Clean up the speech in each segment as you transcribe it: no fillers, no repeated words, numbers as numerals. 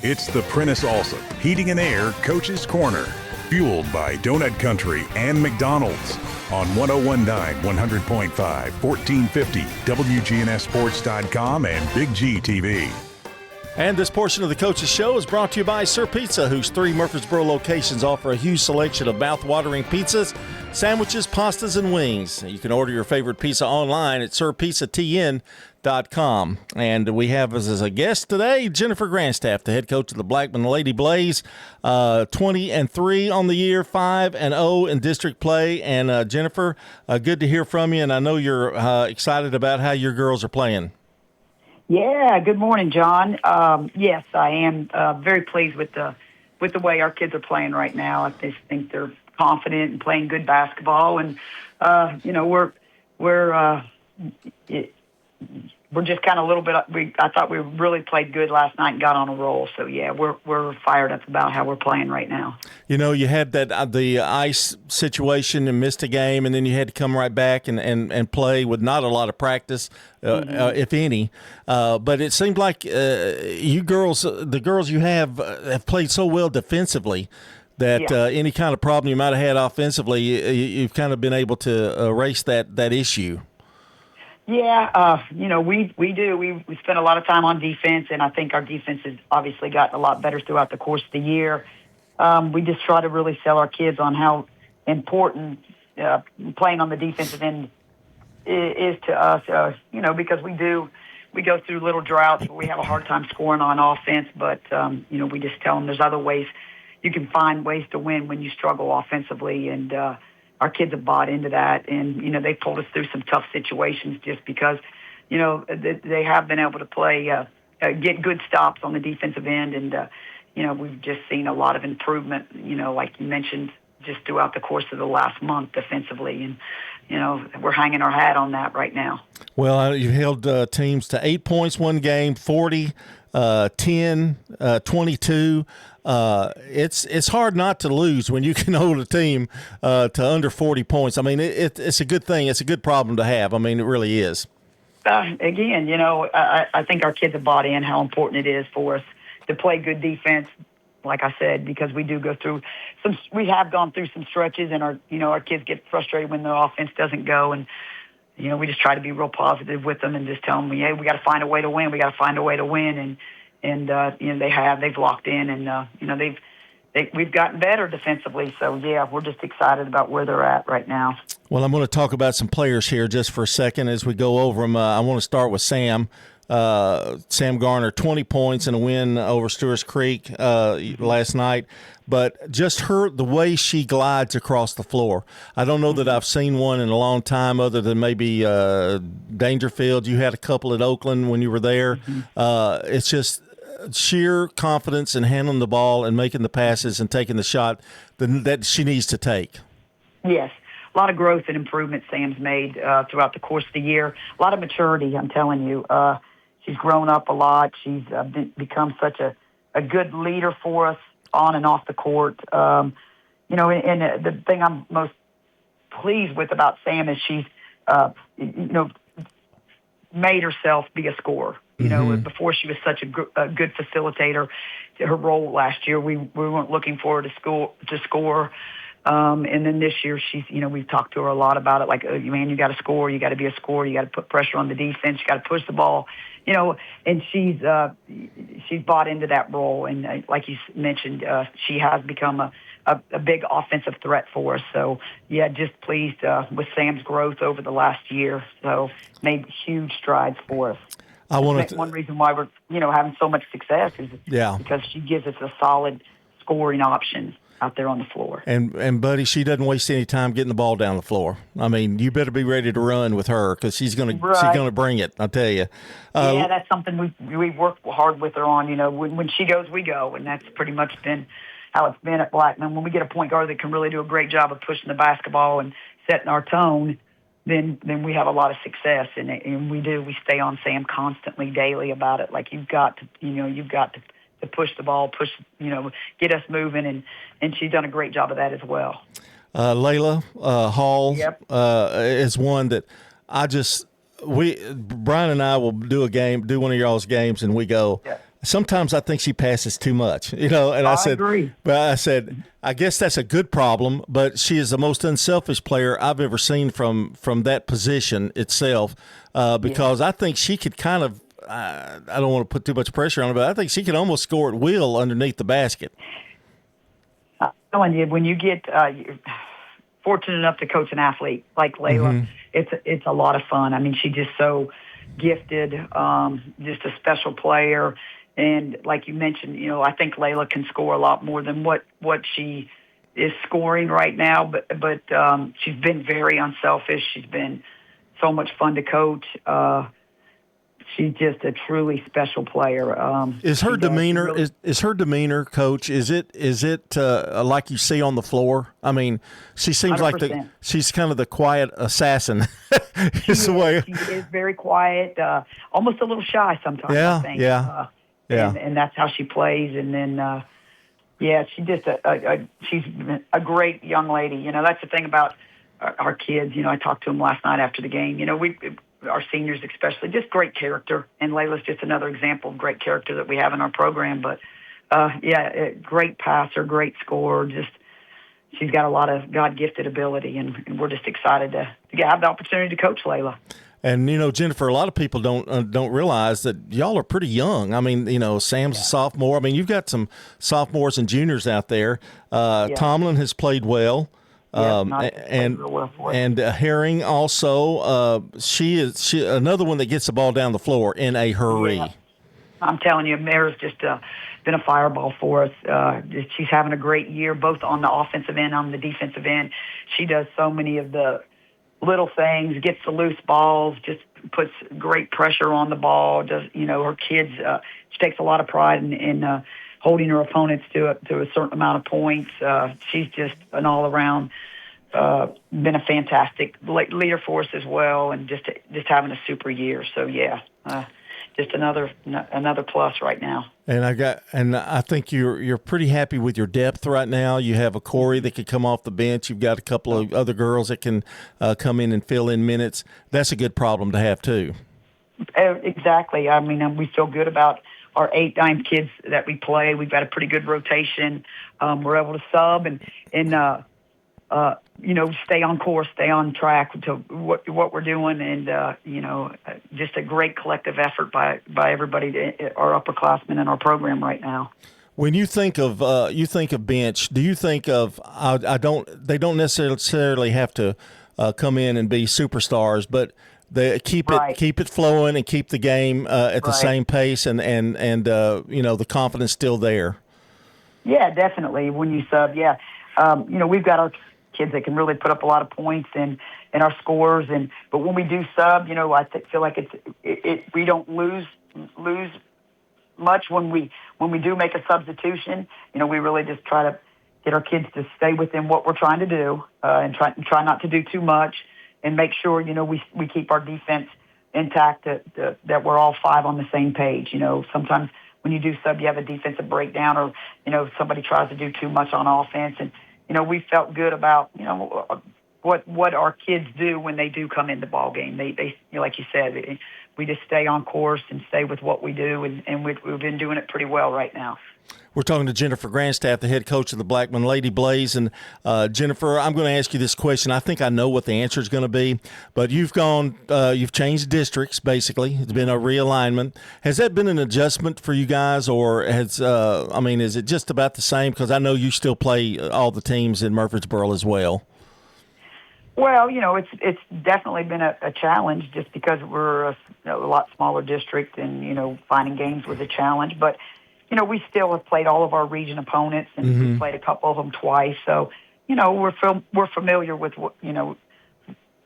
It's the Prentice Allsup Heating and Air Coach's Corner, fueled by Donut Country and McDonald's on 101.9, 100.5, 1450, WGNSSports.com, and Big G TV. And this portion of the Coach's Show is brought to you by Sir Pizza, whose 3 Murfreesboro locations offer a huge selection of mouth-watering pizzas, sandwiches, pastas, and wings. You can order your favorite pizza online at sirpizzatn.com. And we have as a guest today Jennifer Grandstaff, the head coach of the Blackman Lady Blaze, 20-3 on the year, 5-0 in district play. And Jennifer, good to hear from you, and I know you're excited about how your girls are playing. Yeah, good morning, John. Yes, I am very pleased with the way our kids are playing right now. I just think they're confident and playing good basketball, and we're just kind of a little bit. I thought we really played good last night and got on a roll. So yeah, we're fired up about how we're playing right now. You know, you had that the ice situation and missed a game, and then you had to come right back and play with not a lot of practice, if any. But it seemed like you girls, the girls you have played so well defensively that any kind of problem you might have had offensively, you've kind of been able to erase that issue. Yeah, we do. We spend a lot of time on defense, and I think our defense has obviously gotten a lot better throughout the course of the year. We just try to really sell our kids on how important playing on the defensive end is to us, because we go through little droughts where we have a hard time scoring on offense, but, we just tell them there's other ways. You can find ways to win when you struggle offensively, and our kids have bought into that, and, they pulled us through some tough situations just because, they have been able to play, get good stops on the defensive end, and, we've just seen a lot of improvement, like you mentioned, just throughout the course of the last month defensively, and, we're hanging our hat on that right now. Well, you held teams to 8 points one game, 40, 10, 22. It's hard not to lose when you can hold a team to under 40 points. I mean, it's a good thing. It's a good problem to have. I mean, it really is. Again, I think our kids have bought in how important it is for us to play good defense, like I said, because we do go through we have gone through some stretches, and our kids get frustrated when their offense doesn't go, and we just try to be real positive with them and just tell them, hey, we got to find a way to win. We got to find a way to win, and they've locked in, and we've gotten better defensively. So yeah, we're just excited about where they're at right now. Well, I'm going to talk about some players here just for a second as we go over them. I want to start with Sam. Sam Garner, 20 points in a win over Stewart's Creek last night. But just the way she glides across the floor. I don't know that I've seen one in a long time other than maybe Dangerfield. You had a couple at Oakland when you were there. It's just sheer confidence in handling the ball and making the passes and taking the shot that she needs to take. Yes. A lot of growth and improvement Sam's made throughout the course of the year. A lot of maturity, I'm telling you. She's grown up a lot. She's become such a good leader for us on and off the court. And the thing I'm most pleased with about Sam is she's, made herself be a scorer. Before she was such a good facilitator. Her role last year, we weren't looking for her to score. And then this year, she's, we've talked to her a lot about it. Like, man, you got to score. You got to be a scorer. You got to put pressure on the defense. You got to push the ball. And she's bought into that role. And like you mentioned, she has become a big offensive threat for us. So yeah, just pleased with Sam's growth over the last year. So made huge strides for us. One reason why we're having so much success is because she gives us a solid scoring option out there on the floor. And buddy, she doesn't waste any time getting the ball down the floor. I mean, you better be ready to run with her because she's gonna bring it. I'll tell you. Yeah, that's something we work hard with her on. When she goes, we go, and that's pretty much been how it's been at Blackman. When we get a point guard that can really do a great job of pushing the basketball and setting our tone, then we have a lot of success, and we do. We stay on Sam constantly, daily about it. Like you've got to push the ball, get us moving, and she's done a great job of that as well. Layla Hall is one that Brian and I will do one of y'all's games, and we go, sometimes I think she passes too much, and I said, agree. but I said, I guess that's a good problem, but she is the most unselfish player I've ever seen from that position itself, because I think she could kind of, I don't want to put too much pressure on her, but I think she could almost score at will underneath the basket. I'm telling you, when you get you're fortunate enough to coach an athlete like Layla, it's a lot of fun. I mean, she's just so gifted, just a special player. And like you mentioned, I think Layla can score a lot more than what she is scoring right now. But she's been very unselfish. She's been so much fun to coach. She's just a truly special player. Is her demeanor really, is her demeanor, Coach? Is it like you see on the floor? I mean, she seems 100%. like she's kind of the quiet assassin. She is very quiet, almost a little shy sometimes. Yeah, I think. yeah. And that's how she plays. And then, she's just she's a great young lady. That's the thing about our kids. I talked to them last night after the game. Our seniors especially, just great character. And Layla's just another example of great character that we have in our program. But, great passer, great scorer. Just she's got a lot of God-gifted ability, and we're just excited to have the opportunity to coach Layla. And Jennifer, a lot of people don't realize that y'all are pretty young. I mean, Sam's a sophomore. I mean, you've got some sophomores and juniors out there. Tomlin has played well. And Herring also. She another one that gets the ball down the floor in a hurry. Yeah. I'm telling you, Mare's just been a fireball for us. She's having a great year, both on the offensive end, on the defensive end. She does so many of the little things, gets the loose balls, just puts great pressure on the ball. Her kids, she takes a lot of pride in holding her opponents to a certain amount of points. She's just an all-around, been a fantastic leader for us as well, and just having a super year. So, just another plus right now. And I think you're pretty happy with your depth right now. You have a Corey that could come off the bench. You've got a couple of other girls that can come in and fill in minutes. That's a good problem to have too. Exactly. I mean, we feel good about our 8-9 kids that we play. We've got a pretty good rotation. We're able to sub and stay on course, stay on track to what we're doing, and just a great collective effort by everybody, our upperclassmen in our program right now. When you think of bench, do you think of they don't necessarily have to come in and be superstars, but they keep it flowing and keep the game at the same pace, and the confidence still there. Yeah, definitely. When you sub, we've got our kids that can really put up a lot of points and our scores, but when we do sub, I feel like we don't lose much when we do make a substitution. We really just try to get our kids to stay within what we're trying to do, and try not to do too much, and make sure we keep our defense intact, that we're all 5 on the same page. Sometimes when you do sub, you have a defensive breakdown, or somebody tries to do too much on offense, and we felt good about what our kids do when they do come in the ball game. They like you said, we just stay on course and stay with what we do, and we've been doing it pretty well right now. We're talking to Jennifer Grandstaff, the head coach of the Blackman Lady Blaze. And Jennifer, I'm going to ask you this question. I think I know what the answer is going to be, but you've changed districts, basically. It's been a realignment. Has that been an adjustment for you guys, or is it just about the same? Because I know you still play all the teams in Murfreesboro as well. Well, it's definitely been a challenge, just because we're a lot smaller district, and, finding games was a challenge. But, we still have played all of our region opponents, and we played a couple of them twice. So, we're familiar with what,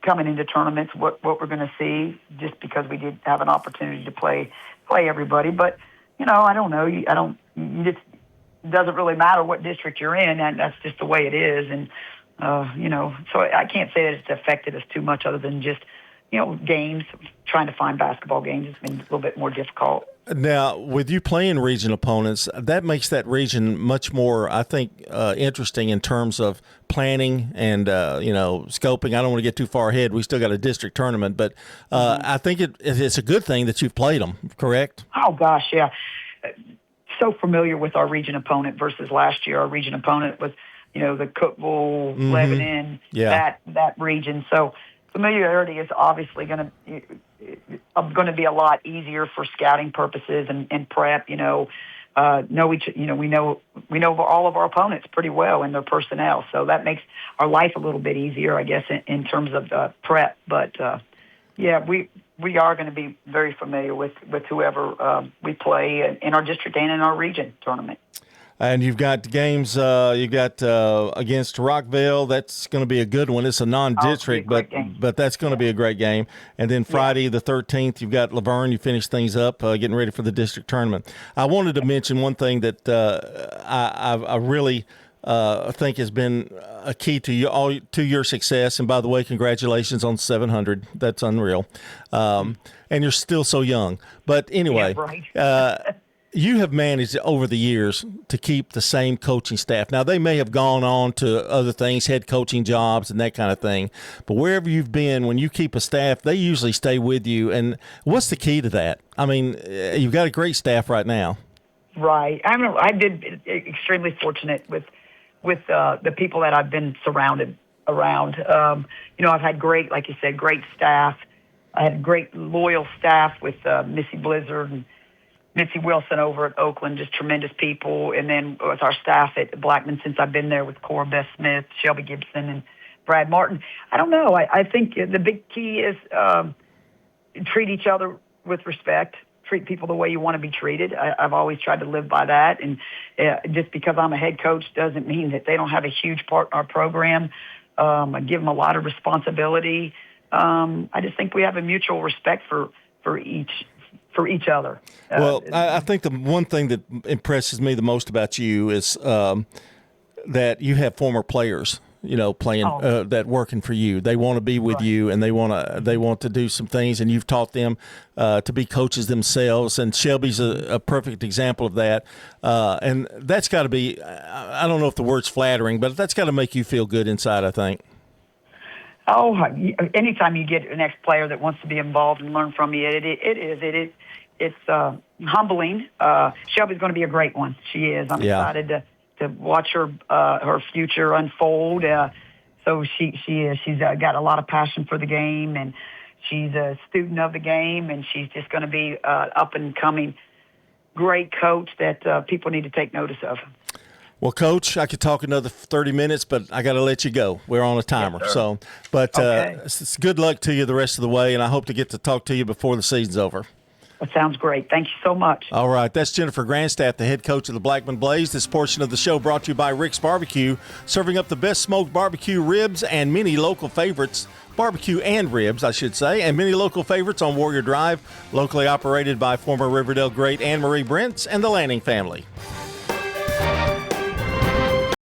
coming into tournaments, what we're going to see, just because we did have an opportunity to play everybody. But, I don't know. It doesn't really matter what district you're in, and that's just the way it is. And, so I can't say that it's affected us too much, other than just, games, trying to find basketball games has been a little bit more difficult. Now, with you playing region opponents, that makes that region much more, I think, interesting in terms of planning and, scoping. I don't want to get too far ahead. We still got a district tournament, but I think it's a good thing that you've played them, correct? Oh, gosh, yeah. so familiar with our region opponent versus last year. Our region opponent was, the Cookville, Lebanon, that region. So familiarity is obviously going to be a lot easier for scouting purposes and prep. We know all of our opponents pretty well and their personnel, so that makes our life a little bit easier, I guess, in terms of prep. But we are going to be very familiar with whoever we play in our district and in our region tournament. And you've got games. Against Rockville. That's going to be a good one. It's a non-district, but that's going to be a great game. And then Friday the 13th, you've got Laverne. You finish things up, getting ready for the district tournament. I wanted to mention one thing that I really think has been a key to your success. And by the way, congratulations on 700. That's unreal. And you're still so young. But anyway. Yeah, right. You have managed over the years to keep the same coaching staff. Now, they may have gone on to other things, head coaching jobs and that kind of thing. But wherever you've been, when you keep a staff, they usually stay with you. And what's the key to that? I mean, you've got a great staff right now. Right. I've been extremely fortunate with the people that I've been surrounded around. I've had great, like you said, great staff. I had great loyal staff with Missy Blizzard and Mitzi Wilson over at Oakland, just tremendous people. And then with our staff at Blackman, since I've been there with Cora Beth Smith, Shelby Gibson, and Brad Martin. I don't know. I think the big key is treat each other with respect, treat people the way you want to be treated. I've always tried to live by that. And just because I'm a head coach doesn't mean that they don't have a huge part in our program. I give them a lot of responsibility. I just think we have a mutual respect for each other. Well, I think the one thing that impresses me the most about you is that you have former players, playing that working for you. They want to be with you, and they want to do some things, and you've taught them to be coaches themselves. And Shelby's a perfect example of that. And that's got to be, I don't know if the word's flattering, but that's got to make you feel good inside, I think. Oh, anytime you get an ex-player that wants to be involved and learn from you, it's humbling. Shelby's going to be a great one. She is. I'm excited to watch her future unfold. So she is. She's got a lot of passion for the game, and she's a student of the game, and she's just going to be up and coming great coach that people need to take notice of. Well, Coach, I could talk another 30 minutes, but I got to let you go. We're on a timer. Yes, so, but it's good luck to you the rest of the way, and I hope to get to talk to you before the season's over. That sounds great. Thank you so much. All right. That's Jennifer Grandstaff, the head coach of the Blackman Blaze. This portion of the show brought to you by Rick's Barbecue, serving up the best smoked barbecue ribs and many local favorites. Barbecue and ribs, I should say, and many local favorites on Warrior Drive, locally operated by former Riverdale great Anne Marie Brents and the Lanning family.